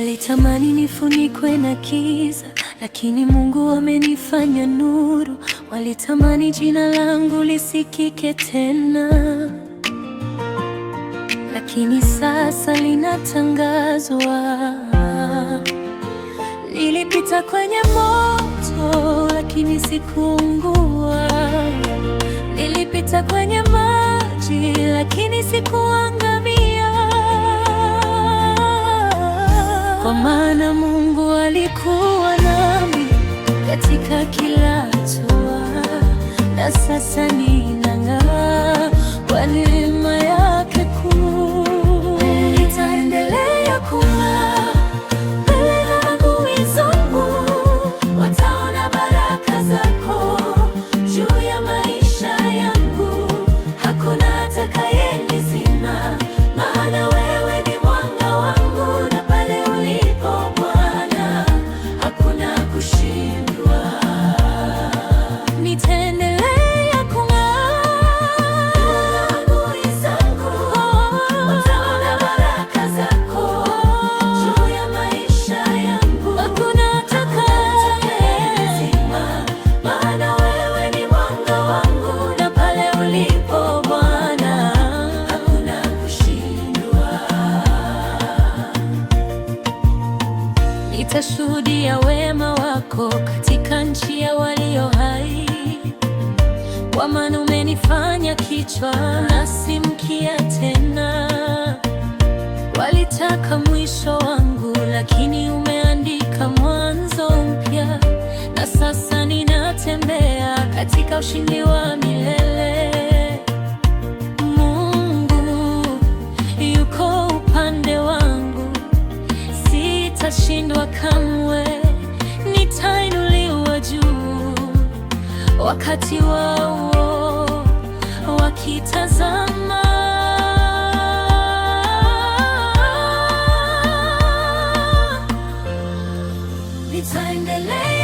Walitamani nifunikwe na giza, lakini Mungu amenifanya nuru. Walitamani jina langu lisikike tena, lakini sasa linatangazwa. Nilipita kwenye moto, lakini sikuungua. Nilipita kwenye maji, lakini sikuangamia. Kwa maana Mungu alikuwa nami katika kila hatua, na sasa ninang'aa kwa neema yake kuu. Nitaendelea kung'aa mbele ya adui zangu, wataona baraka zako juu ya maisha yangu. Hakuna atakayenizima, maana wewe ni mwanga wangu, na pale ulipo Bwana hakuna kushindwa. Nitaendelea kung'aa adui zangu, wataona baraka zako juu ya maisha yangu. Hakuna atakayenizima, maana wewe ni mwanga wangu, na pale ulipo Bwana hakuna kushindwa. Nitashuhudia wema wako katika nchi ya walio hai, kwa maana umenifanya kichwa na si mkia tena. Walitaka mwisho wangu, lakini umeandika mwanzo mpya, na sasa ninatembea katika ushindi wa milele. Mungu yuko upande wangu, sitashindwa kamwe. Nitainuliwa juu wakati wao wakitazama. Nitaendelea